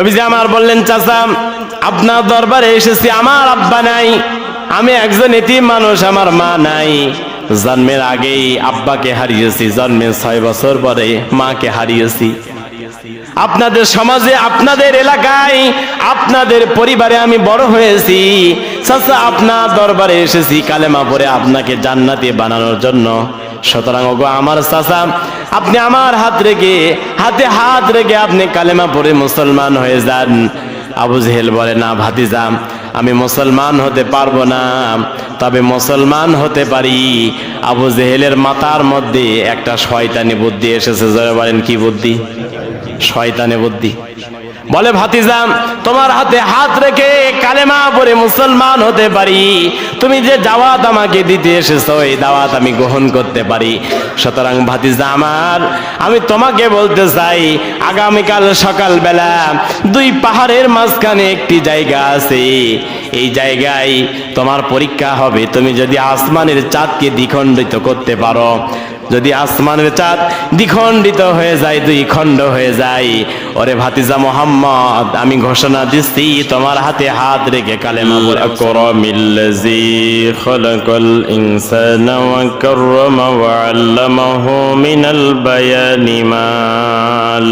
নবীজি আমার বললেন, চাচা আপনার দরবারে এসেছি, আমার আব্বা নাই, আমি একজন এতিম মানুষ, আমার মা নাই। জন্মের আগেই আব্বাকে হারিয়েছি, জন্মের 6 বছর পরে মাকে হারিয়েছি। আপনাদের সমাজে, আপনাদের এলাকায়, আপনাদের পরিবারে আমি বড় হয়েছি। চাচা আপনার দরবারে এসেছি কালেমা পড়ে আপনাকে জান্নাতি বানানোর জন্য। সুতরাং ওগো আমার চাচা, আপনি আমার হাতে হাত রেখে আপনি কালেমা পড়ে মুসলমান হয়ে যান। আবু জেহেল বলে, না ভাতিজা, আমি মুসলমান হতে পারবো না, তবে মুসলমান হতে পারি। আবু জেহেলের মাথার মধ্যে একটা শয়তানি বুদ্ধি এসেছে। জোরে বলেন, কি বুদ্ধি? শয়তানি বুদ্ধি। বলে, ভাতিজা তোমার হাতে হাত রেখে কালেমা পড়ে মুসলমান হতে পারি, তুমি যে দাওয়াত আমাকে দিতে এসেছো এই দাওয়াত আমি গ্রহণ করতে পারি। সুতরাং ভাতিজা আমার, আমি তোমাকে বলতে চাই, আগামীকাল সকালবেলা 2 পাহাড়ের মাঝখানে একটি জায়গা আছে, এই জায়গায় তোমার পরীক্ষা হবে। তুমি যদি আসমানের চাঁদকে দ্বিখণ্ডিত করতে পারো, যদি আসমানের চাঁদ দ্বিখণ্ডিত হয়ে যায়, 2 খণ্ড হয়ে যায়, ওরে ভাতিজা মোহাম্মদ, আমি ঘোষণা দিচ্ছি তোমার হাতে হাত রেখে কালেমা পড়ে। আকরামিল্লাযী খালাকাল ইনসানা ওয়া কাররামা ওয়া আল্লামাহু মিনাল বায়ানি মা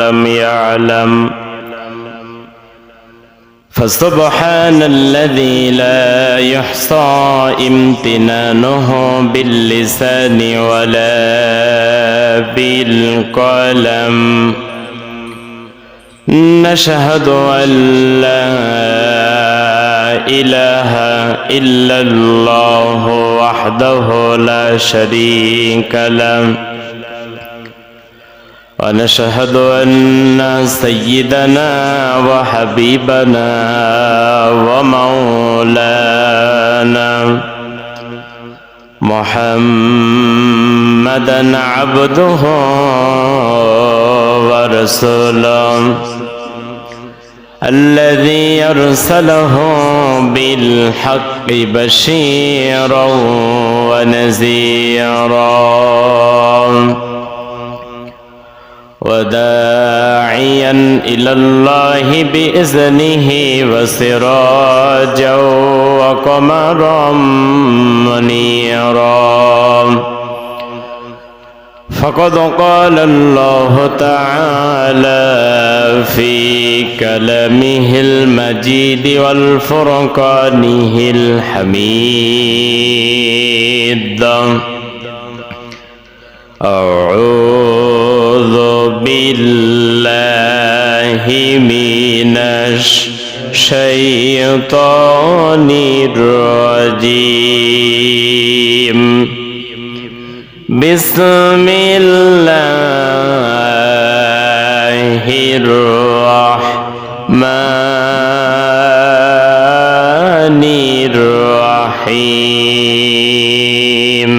লাম ইয়ালাম فسبحان الذي لا يحصى امتنانه باللسان ولا بالقلم نشهد أن لا إله إلا الله وحده لا شريك له ونشهد أن سيدنا وحبيبنا ومولانا محمدا عبده ورسوله الذي أرسله بالحق بشيرا ونذيرا وداعيا إلى الله بإذنه وسراجا وقمرا منيرا فقد قال الله تعالى في كلامه المجيد والفرقانه الحميد أعوذ بالله من الشيطان الرجيم بسم الله الرحمن الرحيم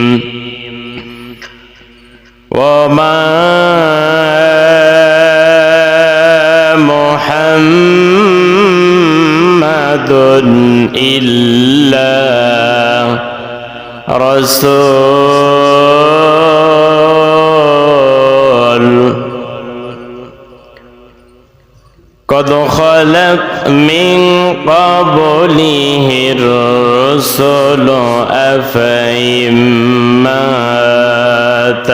وما محمد إلا رسول قد خلت من قبله الرسل أفإن مات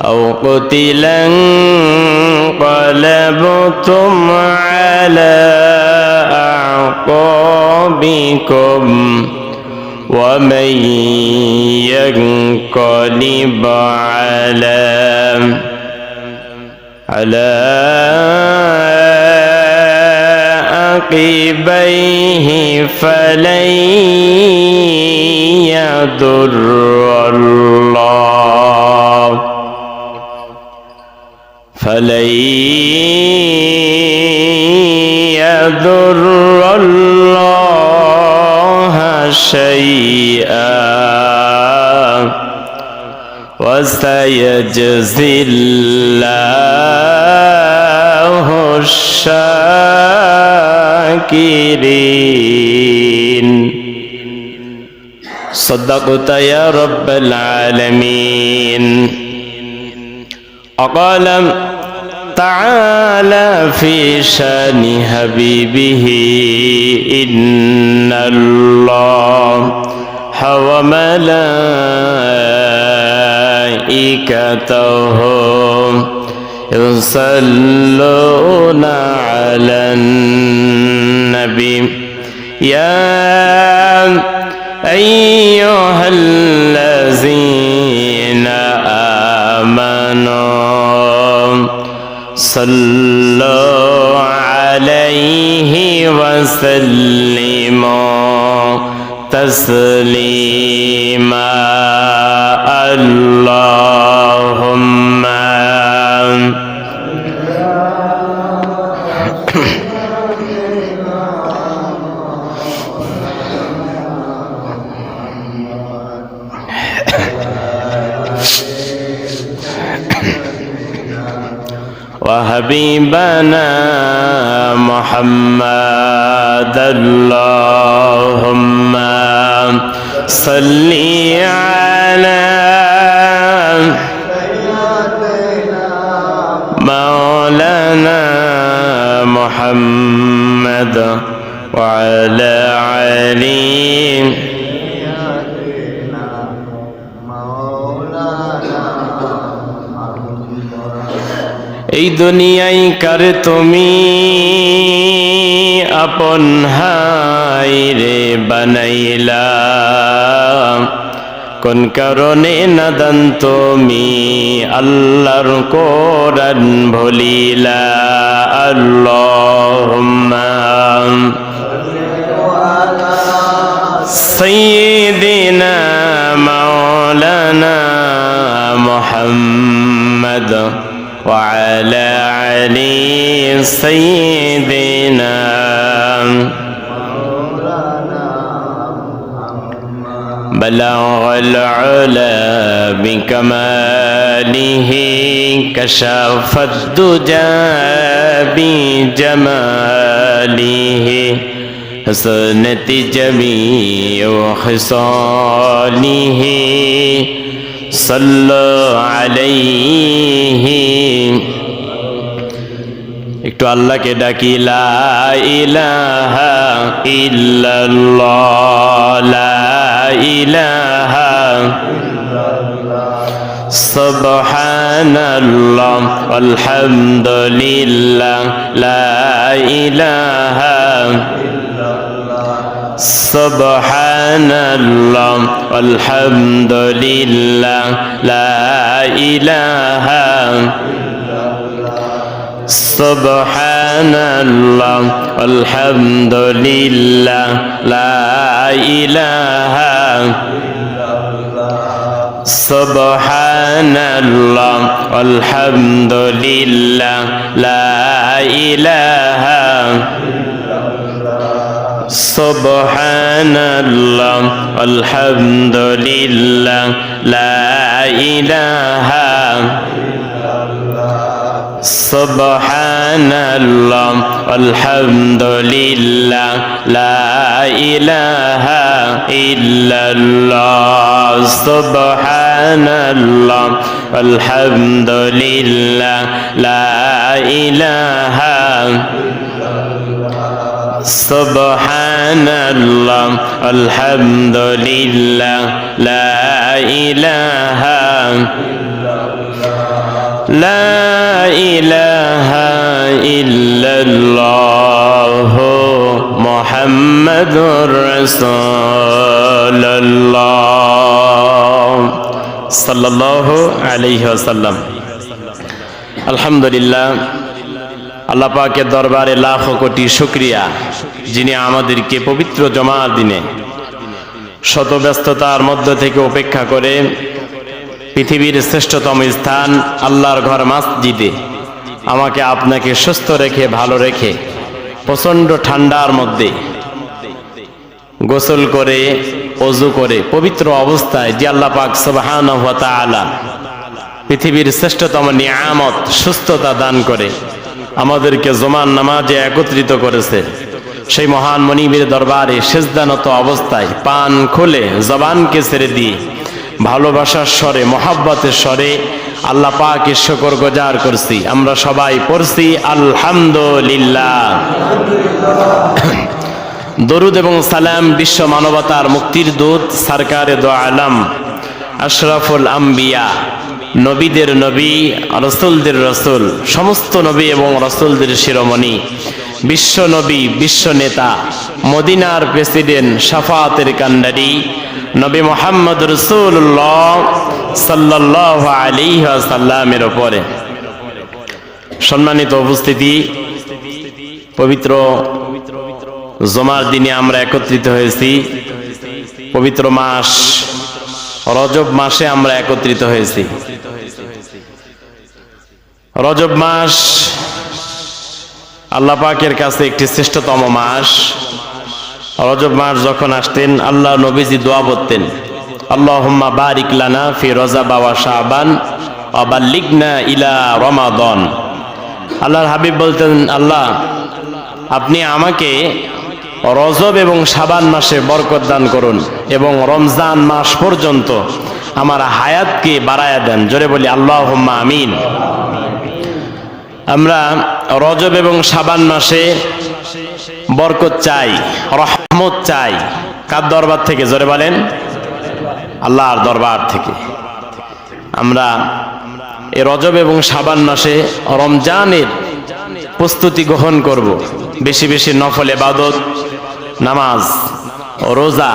أو قتلا انقلبتم على أعقابكم ومن ينقلب على عقبيه فلن يضر الله شيئا وسيجزي الله الشاكرين صدقت يا رب العالمين وقال تعالى في شان حبيبه إن الله وملائكته يصلون على النبي يا أيها الذين آمنوا صلوا عليه وسلموا تسليما اللهم وحبيبنا محمد اللهم صل على مولانا محمد وعلى علي এই দুনিয়ায় কার তুমি আপন হাই রে বানাইলা কোন কারণে নাদান তুমি আল্লাহর কোরআন ভুলিলা আল্লাহুম্মা সাইয়্যিদিনা মাওলানা মুহাম্মদ وعلى علي سيدنا بلغ العلا بكماله كشف الدجى بجماله حسنت جميع خصاله صلوا عليه একটু আল্লাহকে ডাকি লা ইলাহা ইল্লাল্লাহ লা ইলাহা সুবহানাল্লাহ আলহামদুলিল্লাহ লা ইলাহা সুবহানাল্লাহ আলহামদুলিল্লাহ লা ইলাহা সুবহানাল্লাহ আলহামদুলিল্লাহ লা ইলাহা সুবহানাল্লাহ আলহামদুলিল্লাহ লা ইলাহা সুবহানাল্লাহ আলহামদুলিল্লাহ লা ইলাহা সুবহানাল্লাহ আলহামদুলিল্লাহ লা ইলাহা ইল্লাল্লাহ সুবহানাল্লাহ আলহামদুলিল্লাহ লা ইলাহা সুবহানাল্লাহ আলহামদুলিল্লাহ লা ইলাহা লা ইলাহা ইল্লাল্লাহ মুহাম্মাদুর রাসূলুল্লাহ সাল্লাল্লাহু আলাইহি ওয়াসাল্লাম। আলহামদুলিল্লাহ, আল্লাহ পাকের দরবারে লাখো কোটি শুকরিয়া, যিনি আমাদেরকে পবিত্র জুমার দিনে শত ব্যস্ততার মধ্য থেকে উপেক্ষা করে পৃথিবীর শ্রেষ্ঠতম স্থান আল্লাহর ঘর মসজিদে আমাকে আপনাকে সুস্থ রেখে ভালো রেখে প্রচণ্ড ঠান্ডার মধ্যে গোসল করে ওযু করে পবিত্র অবস্থায় যে আল্লাহ পাক সুবহানাহু ওয়া তাআলা পৃথিবীর শ্রেষ্ঠতম নিয়ামত সুস্থতা দান করে আমাদেরকে জুমার নামাজে একত্রিত করেছে, সেই মহান মনিবের দরবারে সিজদানত অবস্থায় পান খুলে জবানকে ছেড়ে দিয়ে ভালোবাসার স্বরে মহাব্বতের স্বরে আল্লাহ পাকের শুকর গুজার করছি। আমরা সবাই পড়ছি আলহামদুলিল্লাহ। দরুদ এবং সালাম বিশ্ব মানবতার মুক্তির দূত সরকারে দো আলম আশরাফুল আম্বিয়া, নবীদের নবী, রসুলদের রসুল, সমস্ত নবী এবং রসুলদের শিরোমণি, বিশ্ব নবী, বিশ্ব নেতা, মদিনার প্রেসিডেন্ট, শাফাতের কান্ডারি নবী মুহাম্মদ রাসূলুল্লাহ সাল্লাল্লাহু আলাইহি ওয়াসাল্লামের উপরে। সম্মানিত উপস্থিতি, পবিত্র জুমার দিনে আমরা একত্রিত হয়েছি। পবিত্র মাস রজব মাসে আমরা একত্রিত হয়েছি। রজব মাস আল্লাহ পাকের কাছে একটি শ্রেষ্ঠতম মাস। রজব মাস যখন আসতেন আল্লাহ নবীজি দোয়া করতেন, আল্লাহুম্মা বারিক লানা ফি রজব ওয়া শাবান ওয়া বাল্লিগনা ইলা রমাদান। আল্লাহর হাবিব বলতেন, আল্লাহ আপনি আমাকে রজব এবং শাবান মাসে বরকত দান করুন এবং রমজান মাস পর্যন্ত আমার হায়াতকে বাড়ায়া দেন। জোরে বলি আল্লাহুম্মা আমিন। আমরা রজব এবং শাবান মাসে বরকত চাই, রহমত চাই। কার দরবার থেকে? জোরে বলেন, আল্লাহর দরবার থেকে। আমরা এই রজব এবং শাবান মাসে রমজানের প্রস্তুতি গ্রহণ করব। বেশি বেশি নফল ইবাদত, নামাজ, রোজা,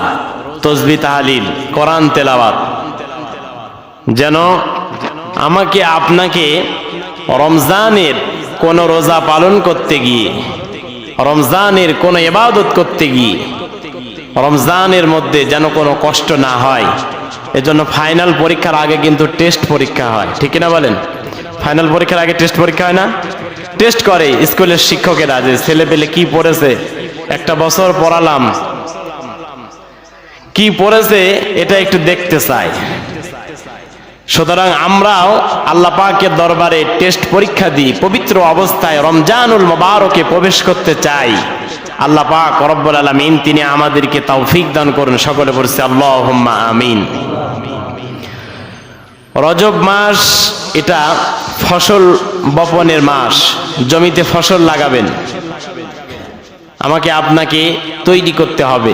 তাসবিহ, তাহলিল, কোরআন তেলাওয়াত, যেন আমাকে আপনাকে রমজানের কোন রোজা পালন করতে গিয়ে, রমজানের কোন ইবাদত করতে গিয়ে রমজানের মধ্যে যেন কোনো কষ্ট না হয়। এজন্য ফাইনাল পরীক্ষার আগে কিন্তু টেস্ট পরীক্ষা হয়, ঠিক না বলেন? ফাইনাল পরীক্ষার আগে টেস্ট পরীক্ষা হয় না? টেস্ট করে স্কুলের শিক্ষকেরা যে ছেলে পেলে কি পড়েছে, একটা বছর পড়ালাম, কি পড়েছে এটা একটু দেখতে চাই। সুতরাং আমরাও আল্লাহ পাকের দরবারে টেস্ট পরীক্ষা দিই, পবিত্র অবস্থায় রমজানুল মুবারকে প্রবেশ করতে চাই। আল্লাহ পাক রব্বুল আলামিন তিনি আমাদেরকে তৌফিক দান করুন। সকলে বলছি আল্লাহুম্মা আমিন। রজব মাস এটা ফসল বপনের মাস। জমিতে ফসল লাগাবেন, আমাকে আপনাকে তৈরি করতে হবে।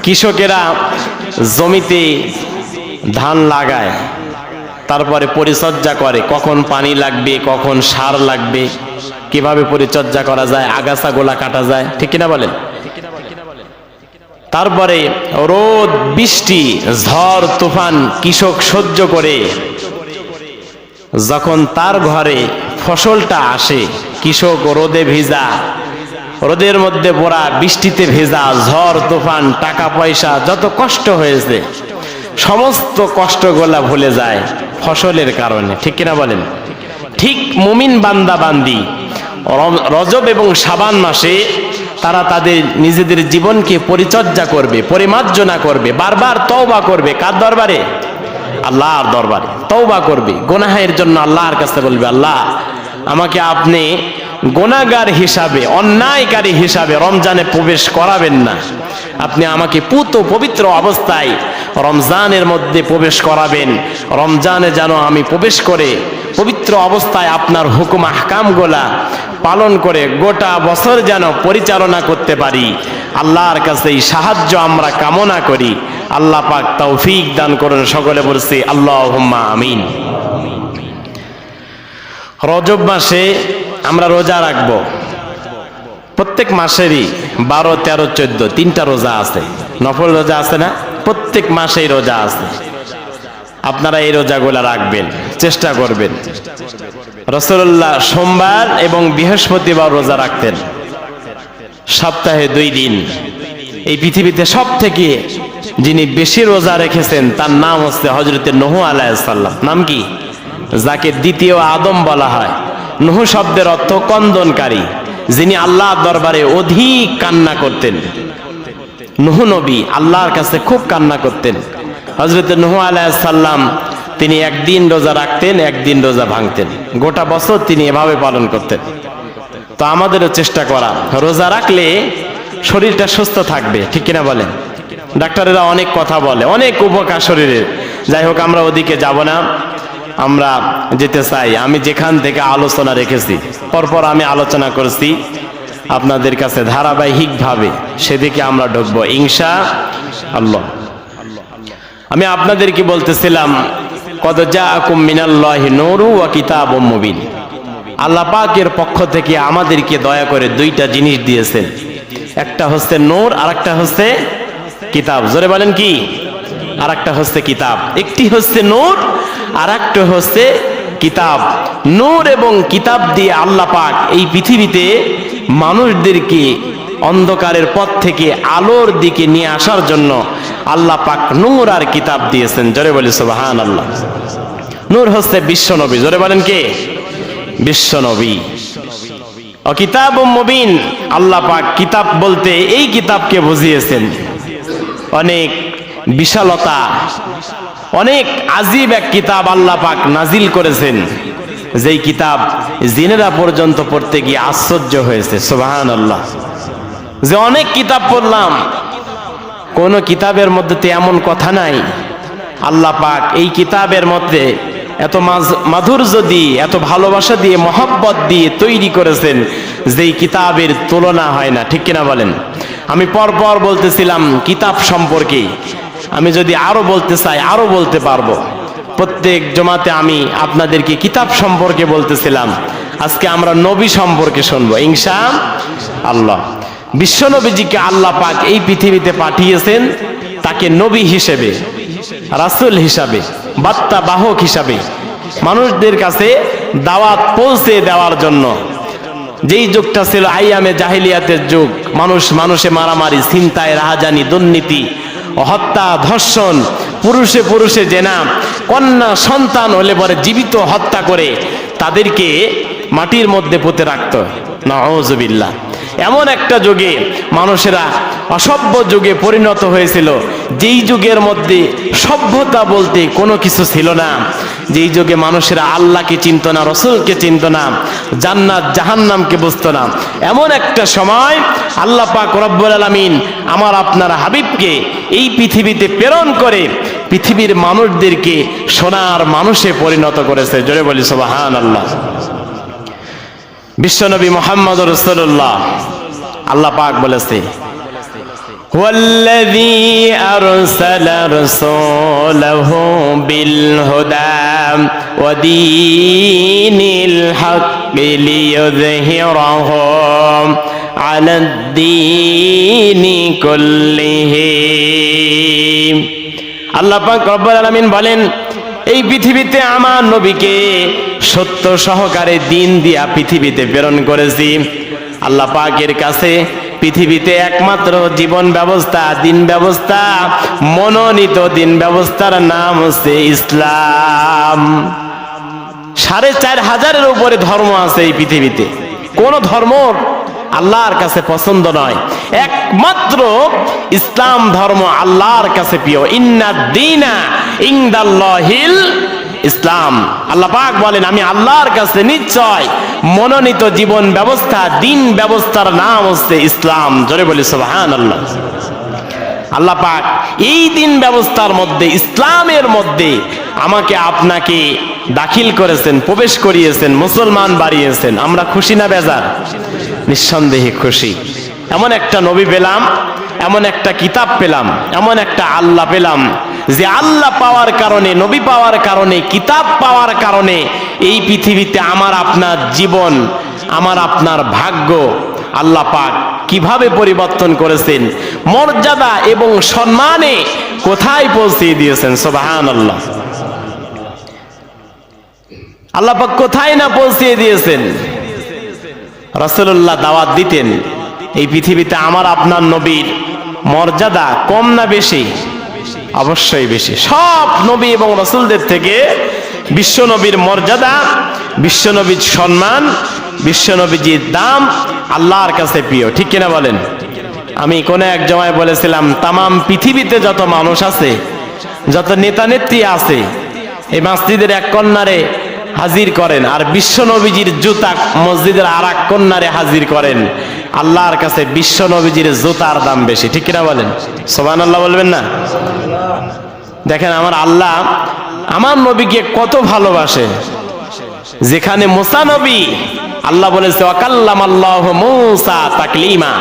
কৃষকেরা জমিতে ধান লাগায়, তারপরে পরিচর্যা করে, কখন পানি লাগবে, কখন সার লাগবে, কিভাবে পরিচর্যা করা যায়, আগাছা গোলা কাটা যায়, ঠিক কিনা বলেন? তারপরে রোদ, বৃষ্টি, ঝড়, তুফান কৃষক সহ্য করে যখন তার ঘরে ফসলটা আসে, কৃষক রোদে ভেজা, রোদের মধ্যে পড়া, বৃষ্টিতে ভেজা, ঝড় তুফান, টাকা পয়সা যত কষ্ট হয়েছে সমস্ত কষ্টগুলা ভুলে যায় ফসলের কারণে, ঠিক কিনা বলেন? ঠিক মুমিন বান্দা বান্দি রজব এবং শাবান মাসে তারা তাদের নিজেদের জীবনকে পরিচর্যা করবে, পরিমার্জনা করবে, বারবার তওবা করবে। কার দরবারে? আল্লাহর দরবারে তওবা করবে। গুনাহের জন্য আল্লাহর কাছে বলবে, আল্লাহ আমাকে আপনি গুনাহগার হিসাবে, অন্যায়কারী হিসাবে রমজানে প্রবেশ করাবেন না। আপনি আমাকে পুত পবিত্র অবস্থায় রমজানের মধ্যে প্রবেশ করাবেন। রমজানে যেন আমি প্রবেশ করে পবিত্র অবস্থায় আপনার হুকুম আহকামগুলা পালন করে গোটা বছর যেন পরিচালনা করতে পারি। আল্লাহর কাছে এই সাহায্য আমরা কামনা করি। আল্লাহ পাক তৌফিক দান করুন। সকলে বলছি আল্লাহুম্মা আমিন। রজব মাসে আমরা রোজা রাখবো। প্রত্যেক মাসেরই 12, 13, 14 তিনটা রোজা আছে, নফল রোজা আছে না? প্রত্যেক মাসেই রোজা আছে। আপনারা এই রোজাগুলা রাখবেন, চেষ্টা করবেন। রাসূলুল্লাহ সোমবার এবং বৃহস্পতিবার রোজা রাখতেন, সপ্তাহে 2 দিন। এই পৃথিবীতে সব থেকে যিনি বেশি রোজা রেখেছেন তার নাম হচ্ছে হযরতে নূহ আলাইহিস সালাম। নাম কি? যাকে দ্বিতীয় আদম বলা হয়। নূহ শব্দের অর্থ কন্দনকারী, যিনি আল্লাহর দরবারে অধিক কান্না করতেন। নূহ নবী আল্লাহর কাছে খুব কান্না করতেন। হযরতে নূহ আলাইহিস সালাম তিনি একদিন রোজা রাখতেন, একদিন রোজা ভাঙতেন। গোটা বছর তিনি এভাবে পালন করতেন। তো আমাদেরও চেষ্টা করা, রোজা রাখলে শরীরটা সুস্থ থাকবে, ঠিক কিনা বলেন? ডাক্তারেরা অনেক কথা বলে, অনেক উপকার শরীরের। যাই হোক, আমরা ওদিকে যাব না। আমরা যেতে চাই। আমি যেখান থেকে আলোচনা রেখেছি পরপর আমি আলোচনা করছি, আপনাদের কাছে ধারাবাহিকভাবে সেদিকে আমরা ঢুকবো ইনশাআল্লাহ। আমি আপনাদেরকে বলতেছিলাম কদ জাআকুম মিনাল্লাহি নূরু ওয়া কিতাবুম মুবিন। আল্লাহ পাকের পক্ষ থেকে আমাদেরকে দয়া করে দুইটা জিনিস দিয়েছেন, একটা হচ্ছে নূর আর একটা হচ্ছে কিতাব। জোরে বলেন কি? আর একটা হচ্ছে কিতাব। একটি হচ্ছে নূর আর একটা হচ্ছে কিতাব। নূর এবং কিতাব দিয়ে আল্লাহ পাক এই পৃথিবীতে মানুষদেরকে অন্ধকারের পথ থেকে আলোর দিকে নিয়ে আসার জন্য আল্লাহ পাক নূর আর কিতাব দিয়েছেন। জোরে বলি সুবহানাল্লাহ। নূর হচ্ছে বিশ্বনবী। জোরে বলেন কে? বিশ্বনবী। ও কিতাবুম মুবিন, আল্লাহ পাক কিতাব বলতে এই কিতাবকে বুঝিয়েছেন অনেক বিশালতা, অনেক আজীব এক কিতাব আল্লাহ পাক নাজিল করেছেন, যেই কিতাব জিনেরা পর্যন্ত পড়তে গিয়ে আশ্চর্য হয়েছে। সুবহানাল্লাহ। যে অনেক কিতাব পড়লাম, কোন কিতাবের মধ্যে তো এমন কথা নাই আল্লাহ পাক এই কিতাবের মধ্যে এত মাধুর্য দিয়ে, এত ভালোবাসা দিয়ে, মহব্বত দিয়ে তৈরি করেছেন, যেই কিতাবের তুলনা হয় না। ঠিক কিনা বলেন? আমি পরপর বলতেছিলাম কিতাব সম্পর্কে, আমি যদি আরো বলতে চাই আরো বলতে পারবো। প্রত্যেক জমাতে আমি আপনাদেরকে কিতাব সম্পর্কে বলতেছিলাম, আজকে আমরা নবী সম্পর্কে শুনবো ইনশাআল্লাহ। বিশ্বনবীজিকে আল্লাহ পাক এই পৃথিবীতে পাঠিয়েছেন, তাকে নবী হিসেবে, রাসূল হিসাবে, বার্তা বাহক হিসাবে মানুষদের কাছে দাওয়াত পৌঁছে দেওয়ার জন্য। যেই যুগটা ছিল আইয়ামে জাহিলিয়াতের যুগ, মানুষে মারামারি, ছিনতাই, রাহাজানি, দুর্নীতি, হত্যা, ধর্ষণ, পুরুষে পুরুষে জেনা, কন্যা সন্তান হলে পরে জীবিত হত্যা করে তাদেরকে মাটির মধ্যে পুঁতে রাখত। নাউযুবিল্লাহ। এমন একটা যুগে মানুষেরা অসভ্য যুগে পরিণত হয়েছিল, যেই যুগের মধ্যে সভ্যতা বলতে কোনো কিছু ছিল না, যেই যুগে মানুষেরা আল্লাহকে চিনত না, রসুলকে চিনত না, জান্নাত জাহান্নামকে বুঝতো না। এমন একটা সময় আল্লাহ পাক রব্বুল আলামিন আমার আপনার হাবিবকে এই পৃথিবীতে প্রেরণ করে পৃথিবীর মানুষদেরকে সোনার মানুষে পরিণত করেছে। জোরে বলি সুবহানাল্লাহ। বিশ্বনবী মুহাম্মদ রাসূলুল্লাহ, আল্লাহ পাক বলেছে ওয়াল্লাযী আরসালা রাসূলাহু বিল হুদা ওয়া দীনিল হাক্কি লিইয়ুযহিরাহু আলাদ দীনি কুল্লিহি। আল্লাহ পাক রব্বুল আলামিন বলেন, এই পৃথিবীতে আমার নবীকে সত্য সহকারে দিন দিয়া পৃথিবীতে প্রেরণ করেছি। আল্লাহ পাকের কাছে পৃথিবীতে একমাত্র জীবন ব্যবস্থা, দিন ব্যবস্থা, মনোনীত দিন ব্যবস্থার নাম হচ্ছে ইসলাম। 4500-এর উপরে ধর্ম আছে এই পৃথিবীতে, কোন ধর্ম আল্লাহর কাছে পছন্দ নয়, একমাত্র ইসলাম ধর্ম আল্লাহর কাছে প্রিয়। ইন্নাদ দীনা ইনদাল্লাহিল ইসলাম। আল্লাহ পাক বলেন, আমি আল্লাহর কাছে নিশ্চয় মনোনীত জীবন ব্যবস্থা, দিন ব্যবস্থার নাম হচ্ছে ইসলাম। জোরে বলি সুবহানাল্লাহ। আল্লাহ পাক এই দিন ব্যবস্থার মধ্যে, ইসলামের মধ্যে আমাকে আপনাকে দাখিল করেছেন, প্রবেশ করিয়েছেন, মুসলমান বাড়িয়েছেন। আমরা খুশি না বেজার? নিঃসন্দেহে খুশি। এমন একটা নবী পেলাম, এমন একটা কিতাব পেলাম, এমন একটা আল্লাহ পেলাম, যে আল্লাহ পাওয়ার কারণে, নবী পাওয়ার কারণে, কিতাব পাওয়ার কারণে এই পৃথিবীতে আমার আপনার জীবন, আমার আপনার ভাগ্য আল্লাহ পাক কিভাবে পরিবর্তন করেছেন, মর্যাদা এবং সম্মানে কোথায় পৌঁছে দিয়েছেন। সুবহানাল্লাহ। আল্লাহ পাক কোথায় না পৌঁছে দিয়েছেন। রাসূলুল্লাহ দাওয়াত দিতেন, এই পৃথিবীতে আমার আপনার নবীর মর্যাদা কম না বেশি? অবশ্যই বেশি। সব নবী এবং রাসূলদের থেকে বিশ্বনবীর মর্যাদা, বিশ্বনবীর সম্মান, বিশ্বনবীজির দাম আল্লাহর কাছে প্রিয়। ঠিক কিনা বলেন? আমি কোন এক জমায় বলেছিলাম, তামাম পৃথিবীতে যত মানুষ আছে, যত নেতা নেত্রী আছে, এই মসজিদের এক কন্যারে হাজির করেন আর বিশ্বনবীজির জুতা মসজিদের আর এক কন্যারে হাজির করেন, আল্লাহর কাছে বিশ্বনবীজির জুতার দাম বেশি। ঠিক কিনা বলেন? সুবহানাল্লাহ বলবেন না? দেখেন, আমার আল্লাহ আমার নবীকে কত ভালোবাসে। যেখানে মুসা নবী, আল্লাহ বলেছে ওয়াকাল্লামাল্লাহু মূসা তাকলিমা,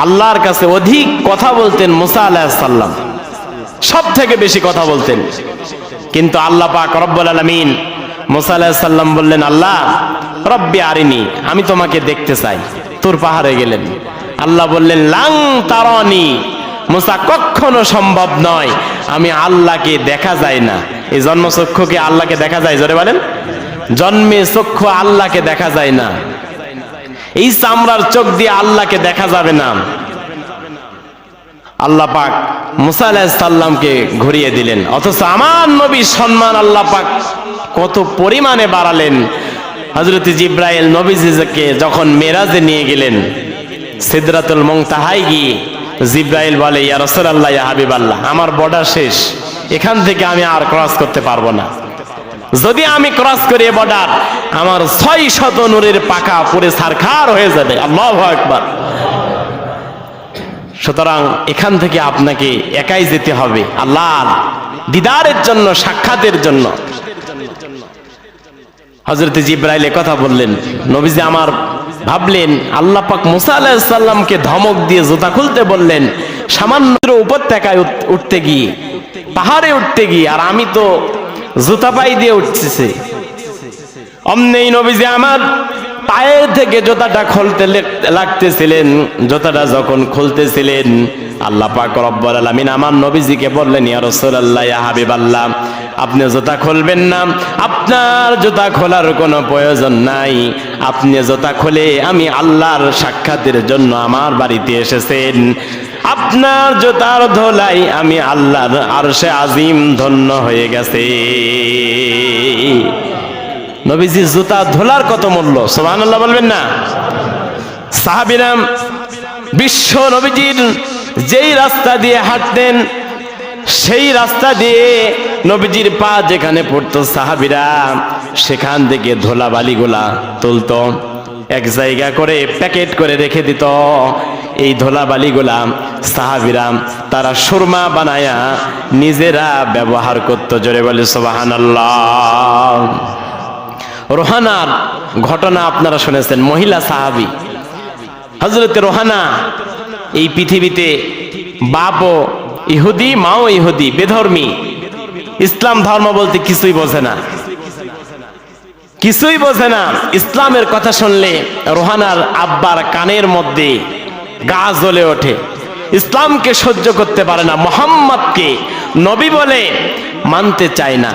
আল্লাহর কাছে অধিক কথা বলতেন মুসা আলাইহিস সালাম, সব থেকে বেশি কথা বলতেন। কিন্তু আল্লাহ পাক রব্বুল আলামিন মুসা আলাইহিস সালাম বললেন, আল্লাহ রব্বি আরিনি, আমি তোমাকে দেখতে চাই। তুর পাহাড়ে গেলেন, আল্লাহ বললেন লাং তারানি, মুসা কখনো সম্ভব নয়, আমি আল্লাহকে দেখা যায় না। এই জন্মচক্ষুকে আল্লাহকে দেখা যায়? জোরে বলেন। জন্মে চক্ষু আল্লাহকে দেখা যায় না, এই চামড়ার চোখ দিয়ে আল্লাহকে দেখা যাবে না। আল্লাহ পাক মুসা আলাইহিস সালামকে ঘুরিয়ে দিলেন, অথচ আমার নবীর সম্মান আল্লাহ পাক কত পরিমাণে বাড়ালেন। হযরত জিবরাইল নবীজিকে যখন মেরাজে নিয়ে গেলেন, সিদরাতুল মুনতাহায় গিয়ে জিবরাইল বলে, ইয়া রাসূলুল্লাহ, ইয়া হাবিবাল্লাহ, আমার বর্ডার শেষ, এখান থেকে আমি আর ক্রস করতে পারবো না। যদি আমি ক্রস করি বর্ডার, আমার 600 নূরের পাকা পুরে ছারখার হয়ে যাবে। আল্লাহু আকবার। সুতরাং এখান থেকে আপনাকে একাই যেতে হবে আল্লাহর দিদারের জন্য, সাক্ষাতের জন্য। হযরত জিবরাইল কথা বললেন, নবীজি আমার ভাবলেন আল্লাহ পাক মুসা আলাইহিস সালামকে ধমক দিয়ে জুতা খুলতে বললেন সামান্য উপত্যকায় উঠতে গিয়ে, পাহাড়ে উঠতে গিয়ে, আর আমি তো জুতা পাই দিয়ে উঠতেছি। অমনেই নবীজি আমার পায়ের থেকে জুতাটা খুলতে লাগতেছিলেন। জুতাটা যখন খুলতেছিলেন, আল্লাহ পাক রব্বুল আলামিন আমার নবীজিকে বললেন, ইয়া রাসূলুল্লাহ, ইয়া হাবিবাল্লাহ, আপনি জুতা খুলবেন না, আপনার জুতা খোলার কোনো প্রয়োজন নাই। আপনি জুতা খুলে আমি আল্লাহর সাক্ষাতের জন্য আমার বাড়িতে এসেছেন। আপনার জুতার ধোলাই আমি আল্লাহর আরশে আজিম ধন্য হয়ে গেছে। নবীজির জুতা ধোলার কত মূল্য, সুবহানাল্লাহ বলবেন না? সাহাবীরা বিশ্ব নবীজির যেই রাস্তা দিয়ে হাঁটতেন, সেই রাস্তা দিয়ে নবীজির পা যেখানে পড়তো, সাহাবীরা সেখান থেকে ধুলাবালিগুলা তুলতো, এক জায়গা করে প্যাকেট করে রেখে দিত। এই ধুলাবালিগুলা সাহাবীরা তারা সুরমা বানায়া নিজেরা ব্যবহার করতো। জোরে বলে সুবহানাল্লাহ। রোহানার ঘটনা আপনারা শুনেছেন, মহিলা সাহাবী হযরত রোহানা। এই পৃথিবীতে বাপও ইহুদি, মাও ইহুদি, বেধর্মী, ইসলাম ধর্ম বলতে কিছুই বোঝে না, কিছুই বোঝে না। ইসলামের কথা শুনলে রোহানার আব্বার কানের মধ্যে গা জ্বলে ওঠে, ইসলামকে সহ্য করতে পারে না, মুহাম্মদকে নবী বলে মানতে চায় না।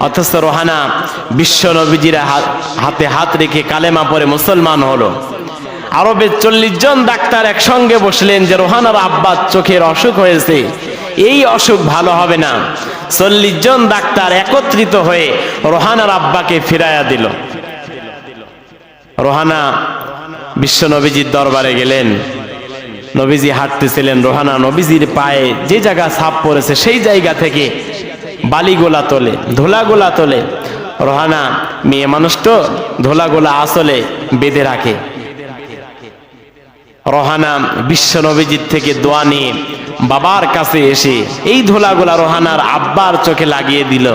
অথচ রোহানা বিশ্ব নবীজির হাতে হাত রেখে কালেমা পড়ে মুসলমান হলো। আরবের 40 জন ডাক্তার একসঙ্গে বসলেন যে রোহানার আব্বার চোখের অসুখ হয়েছে, এই অসুখ ভালো হবে না। 40 জন ডাক্তার একত্রিত হয়ে রোহানার আব্বাকে ফিরাইয়া দিল। রোহানা বিশ্ব নবীজির দরবারে গেলেন, নবীজি হাঁটতেছিলেন, রোহানা নবীজির পায়ে যে জায়গা ছাপ পড়েছে সেই জায়গা থেকে বালিগোলা তোলে, ধুলাগোলা তোলে। রোহানা মেয়ে মানুষ তো, ধুলাগোলা আসলে বেঁধে রাখে। রোহানা বিশ্ব নবীজির থেকে দোয়া নিয়ে বাবার কাছে এসে এই ধুলাগুলা রোহানার আব্বার চোখে লাগিয়ে দিল।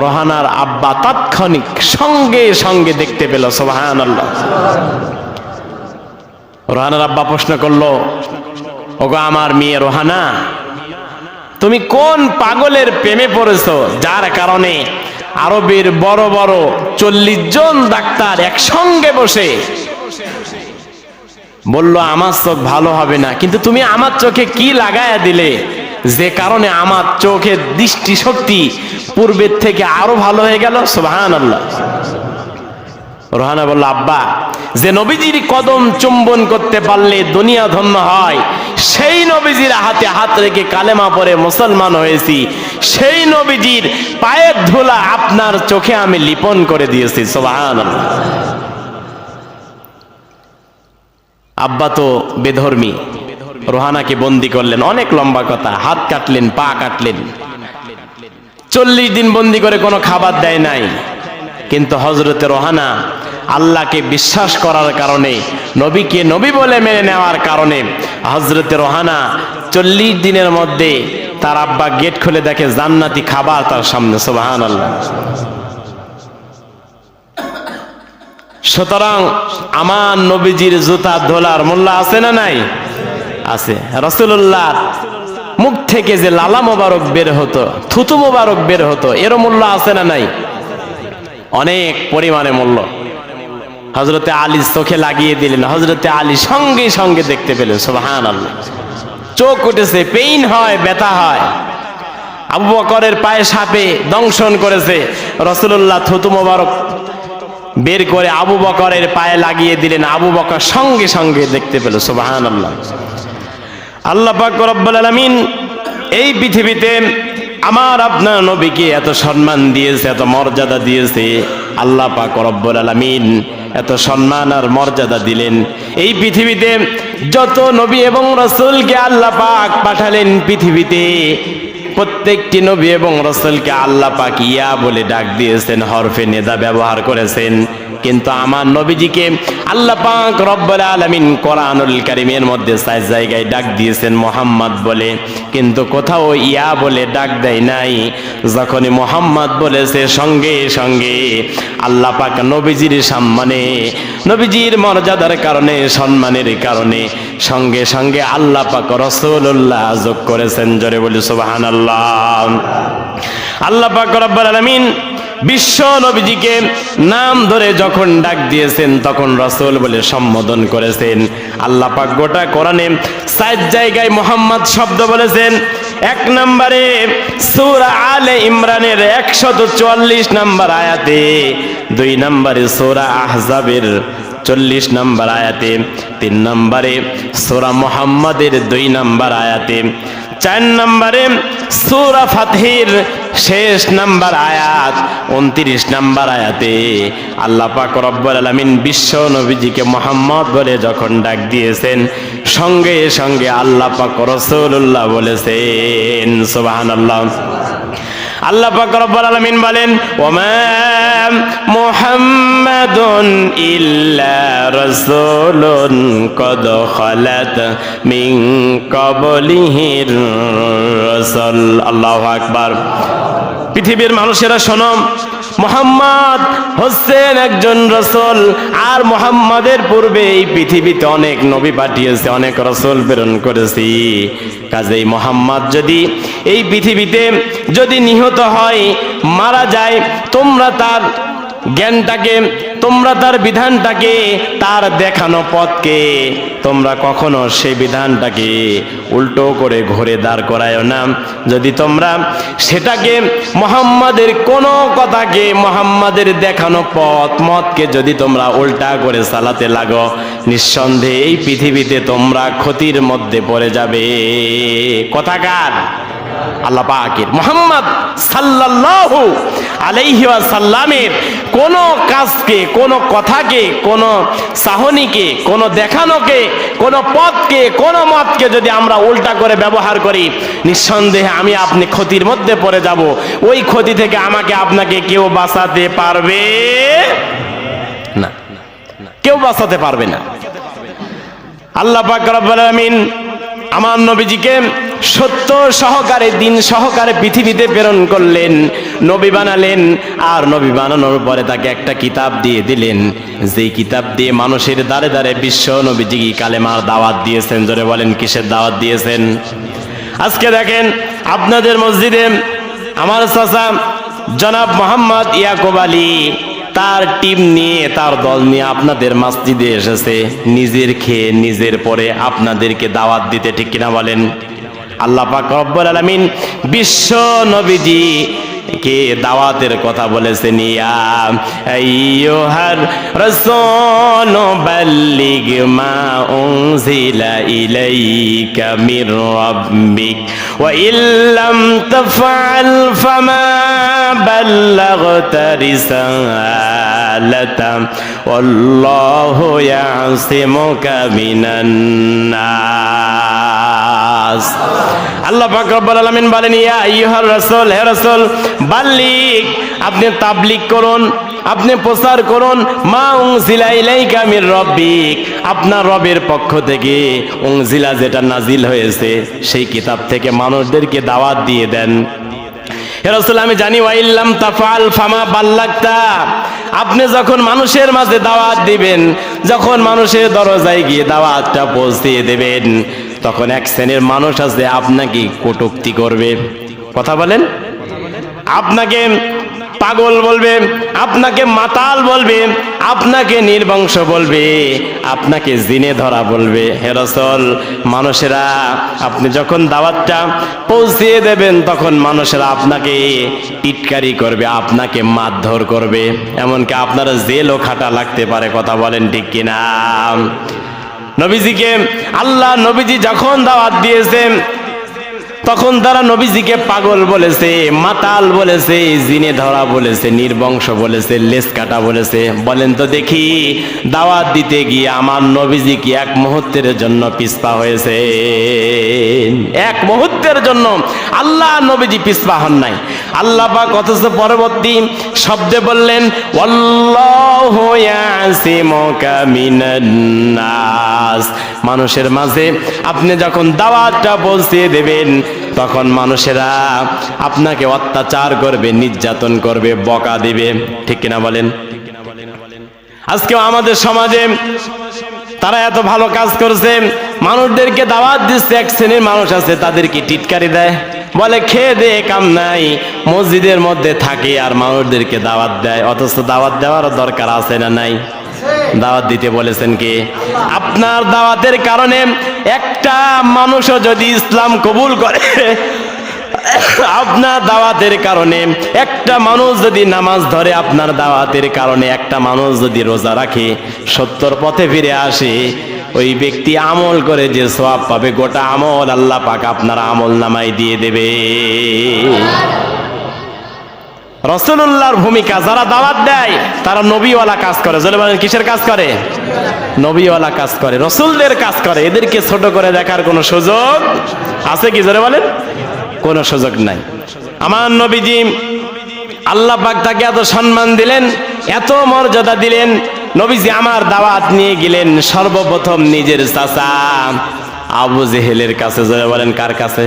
রোহানার আব্বা তাৎক্ষণিক সঙ্গে সঙ্গে দেখতে পেল। সুবহানাল্লাহ। রোহানার আব্বা প্রশ্ন করলো, ওগো আমার মেয়ে রোহানা, তুমি কোন পাগলের প্রেমে পড়েছো যার কারণে আরবের বড় বড় 40 জন ডাক্তার একসঙ্গে বসে বলল আমার চোখ ভালো হবে না, কিন্তু তুমি আমার চোখে কি লাগায়া দিলে যে কারণে আমার চোখের দৃষ্টি শক্তি পূর্বের থেকে আরো ভালো হয়ে গেল? সুবহানাল্লাহ। রোহানা বলল, আব্বা, যে নবীজির কদম চুম্বন করতে পারলে দুনিয়া ধন্য হয়, সেই নবীজির হাতে হাত রেখে কালেমা পড়ে মুসলমান হয়েছি, সেই নবীজির পায়ের ধুলা আপনার চোখে আমি লিপন করে দিয়েছি। সুবহানাল্লাহ। আব্বা তো বেধর্মী, রোহানাকে বন্দি করলেন, অনেক লম্বা কথা, হাত কাটলেন, পা কাটলেন, 40 দিন বন্দি করে কোনো খাবার দেয় নাই। কিন্তু হযরতে রোহানা আল্লাহকে বিশ্বাস করার কারণে, নবীকে নবী বলে মেনে নেওয়ার কারণে হযরতে রোহানা 40 দিনের মধ্যে তার আব্বা গেট খুলে দেখে জান্নাতি খাবার তার সামনে, সুবহানাল্লাহ। সুতরাং আমার নবীজির জুতা ধোলার মূল্য আছে না নাই? আছে। রাসূলুল্লাহ মুখ থেকে যে লালা মোবারক বের হতো, থুতু মোবারক বের হতো, এর মূল্য আছে না নাই? অনেক পরিমাণে মূল্য। হযরতে আলী চোখে লাগিয়ে দিলেন, হযরতে আলী সঙ্গে সঙ্গে দেখতে পেলেন, সুবহানাল্লাহ। চোখ উঠেছে, পেইন হয়, ব্যথা হয়। আবু বকরের পায়ে সাপে দংশন করেছে, রাসূলুল্লাহ থুতু মোবারক বের করে আবু বকরের পায়ে লাগিয়ে দিলেন, আবু বকর সঙ্গে সঙ্গে দেখতে পেল, সুবহানাল্লাহ। আল্লাহ পাক রব্বুল আলামিন এই পৃথিবীতে আমার আপনার নবীকে এত সম্মান দিয়েছে, এত মর্যাদা দিয়েছে। আল্লাহ পাক রব্বুল আলামিন এত সম্মান আর মর্যাদা দিলেন। এই পৃথিবীতে যত নবী এবং রাসূলকে আল্লাহ পাক পাঠালেন, পৃথিবীতে প্রত্যেকটি নবী এবং রাসূলকে আল্লাহ পাক ইয়া বলে ডাক দিয়েছেন, হরফে নেদা ব্যবহার করেছেন। কিন্তু আমার নবীজিকে আল্লাহ পাক রব্বুল আলামিন কোরআনুল কারীমের মধ্যে 4 জায়গায় ডাক দিয়েছেন মুহাম্মদ বলে, কিন্তু কোথাও ইয়া বলে ডাক দেয় নাই। যখনই মুহাম্মদ বলেছে, সঙ্গে সঙ্গে আল্লাহ পাক নবীজির সম্মানে, নবীজির মর্যাদার কারণে, সম্মানের কারণে সঙ্গে সঙ্গে আল্লাহ পাক রাসূলুল্লাহ যোগ করেছেন। জোরে বলি সুবহানাল্লাহ। আল্লাহ পাক রব্বুল আলামিন বিশ্ব নবীজিকে নাম ধরে যখন ডাক দিয়েছেন, তখন রাসূল বলে সম্বোধন করেছেন। আল্লাহ পাক গোটা কোরআনে 4 জায়গায় মুহাম্মদ শব্দ বলেছেন। 1 নম্বরে সূরা আলে ইমরানের 144 নম্বর আয়াতে, 2 নম্বরে সূরা আহজাবের 40 নম্বর আয়াতে, 3 নম্বরে সূরা মুহাম্মাদের 2 নম্বর আয়াতে, 4 নম্বরে সূরা ফাতহির শেষ নাম্বার আয়াত 29 নাম্বার আয়াতে আল্লাহ পাক রব্বুল আলামিন বিশ্ব নবীজিকে মুহাম্মদ বলে যখন ডাক দিয়েছেন, সঙ্গে সঙ্গে আল্লাহ পাক রাসূলুল্লাহ বলেছেন, সুবহানাল্লাহ। আল্লাহ পাক রব্বুল আলামিন বলেন, ওমা মুহাম্মাদুন ইল্লা রাসূলুন কদ খালাত মিন ক্বাবলিহির রাসূল। আল্লাহু আকবার। পৃথিবীর মানুষেরা শোনো, মুহাম্মদ হচ্ছেন একজন রাসূল, আর মুহাম্মাদের পূর্বে এই পৃথিবীতে অনেক নবী পাঠিয়েছে, অনেক রাসূল প্রেরণ করেছি। কাজেই মুহাম্মদ যদি এই পৃথিবীতে যদি নিহত হয়, মারা যায়, তোমরা তার জ্ঞানটাকে, তোমরা তার বিধানটাকে, তার দেখানো পথকে তোমরা কখনো সেই বিধানটাকে উল্টো করে ঘুরে দাঁড় করায়ও না। যদি তোমরা সেটাকে মুহাম্মাদের কোনো কথাকে, মুহাম্মাদের দেখানো পথ মতকে যদি তোমরা উল্টা করে চালাতে লাগো, নিঃসন্দেহে এই পৃথিবীতে তোমরা ক্ষতির মধ্যে পড়ে যাবে। কথাকার আল্লাহ পাকের মুহাম্মদ সাল্লাল্লাহু আলাইহি ওয়াসাল্লামের কোন কাজকে, কোন কথাকে, কোন চাহনিকে, কোন দেখানোকে, কোন পথকে, কোন মতকে যদি আমরা উল্টা করে ব্যবহার করি, নিঃসন্দেহে আমি আপনি ক্ষতির মধ্যে পড়ে যাব। ওই ক্ষতি থেকে আমাকে আপনাকে কেউ বাঁচাতে পারবে না, কেউ বাঁচাতে পারবে না। আল্লাহ পাক রব্বুল আলামিন আমার নবীজিকে সত্য সহকারে, দিন সহকারে পৃথিবীতে প্রেরণ করলেন, নবী বানালেন। আর নবী বানানোর পরে তাকে একটা কিতাব দিয়ে দিলেন, যেই কিতাব দিয়ে মানুষের দ্বারে দ্বারে বিশ্ব নবীজি কালেমার দাওয়াত দিয়েছেন। জোরে বলেন, কিসের দাওয়াত দিয়েছেন? আজকে দেখেন আপনাদের মসজিদে আমার চাচা জনাব মোহাম্মদ ইয়াকুব আলী তার টিম নিয়ে, তার দল নিয়ে আপনাদের মসজিদে এসেছে, নিজের খেয়ে নিজের পরে আপনাদেরকে দাওয়াত দিতে, ঠিক কিনা বলেন? আল্লাহ পাক রব্বুল আলামিন বিশ্ব নবীজি কে দাওয়াতের কথা বলেছেন, ইয়া আইয়ুহার রাসূল বাল্লিগ মা উনজিলা ইলাইকা মির রাব্বিক ওয়া ইল্লাম তাফআল ফামা বাল্লাগতা রিসালাতা ওয়াল্লাহু ইয়াসিমুকা মিনান নাস। আল্লাহ পাক রব্বুল আলামিন বলেন, ইয়া আইয়ুহার রাসূল, হে রাসূল, বাল্লিগ, আপনি তাবলীগ করুন, আপনি প্রচার করুন মা উনজিলা ইলাইকা মির রাব্বিক, আপনার রবের পক্ষ থেকে উনজিলা যেটা নাজিল হয়েছে সেই কিতাব থেকে মানুষদেরকে দাওয়াত দিয়ে দেন। হে রাসূল, আমি জানি ওয়াইল্লাম তাফআল ফামা বাল্লাগতা, আপনি যখন মানুষের মাঝে দাওয়াত দিবেন, যখন মানুষের দরজায় গিয়ে দাওয়াতটা পৌঁছিয়ে দেবেন, তখন এক শ্রেণীর মানুষ আছে আপনাকে কটূক্তি করবে। কথা বলেন, আপনাকে পাগল বলবে, আপনাকে মাতাল বলবে, আপনাকে নির্বংশ বলবে, আপনাকে জিনে ধরা বলবে। হে রাসূল, মানুষেরা আপনি যখন দাওয়াতটা পৌঁছিয়ে দেবেন তখন মানুষেরা আপনাকে টিটকারি করবে, আপনাকে মারধর করবে, এমনকি আপনার জেলও খাটা লাগতে পারে। কথা বলেন ঠিক কিনা? নবীজিকে আল্লাহ নবীজি যখন দাওয়াত দিয়েছেন তখন তারা নবীজিকে পাগল বলেছে, মাতাল বলেছে, জিনে ধরা বলেছে, নির্বংশ বলেছে, লেজ কাটা বলেছে। বলেন তো দেখি, দাওয়াত দিতে গিয়ে আমার নবীজি কি এক মুহূর্তের জন্য পিছপা হয়েছে? এক মুহূর্তের জন্য আল্লাহ নবীজি পিছপা হন নাই। আল্লাহ পাক অথচ পরবর্তী শব্দে বললেন ওয়াল্লাহু ইয়াসিমুকা মিনান নাস, মানুষের মাঝে আপনি যখন দাওয়াতটা পৌঁছে দেবেন তখন মানুষেরা আপনাকে অত্যাচার করবে, নির্যাতন করবে, বকা দিবে। ঠিক কিনা বলেন? আজকেও আমাদের সমাজে তারা এত ভালো কাজ করছে, মানুষদেরকে দাওয়াত দিচ্ছে, এক শ্রেণীর মানুষ আছে তাদেরকে টিটকারি দেয়, বলে খেয়ে দে কাম নাই, মসজিদের মধ্যে থাকে আর মানুষদেরকে দাওয়াত দেয়। অথচ দাওয়াত দেওয়ার দরকার আছে না নাই? দাওয়াত দিতে বলেছেন কে? আপনার দাওয়াতের কারণে একটা মানুষও যদি ইসলাম কবুল করে, আপনার দাওয়াতের কারণে একটা মানুষ যদি নামাজ ধরে, আপনার দাওয়াতের কারণে একটা মানুষ যদি রোজা রাখে, সত্যর পথে ফিরে আসে, ওই ব্যক্তি আমল করে যে সওয়াব পাবে, গোটা আমল আল্লাহ পাক আপনার আমল নামায় দিয়ে দেবে। রাসূলুল্লাহর ভূমিকা, যারা দাওয়াত দেয় তারা নবীওয়ালা কাজ করে। জোরে বলেন, কিসের কাজ করে? নবীওয়ালা কাজ করে, রাসূলদের কাজ করে। এদেরকে ছোট করে দেখার কোনো সুযোগ আছে কি? জোরে বলেন, কোনো সুযোগ নাই। আমার নবীজি আল্লাহ পাক তাকে এত সম্মান দিলেন, এত মর্যাদা দিলেন। নবীজি আমার দাওয়াত নিয়ে গেলেন সর্বপ্রথম নিজের চাচা আবু জেহেলের কাছে। জোরে বলেন, কার কাছে?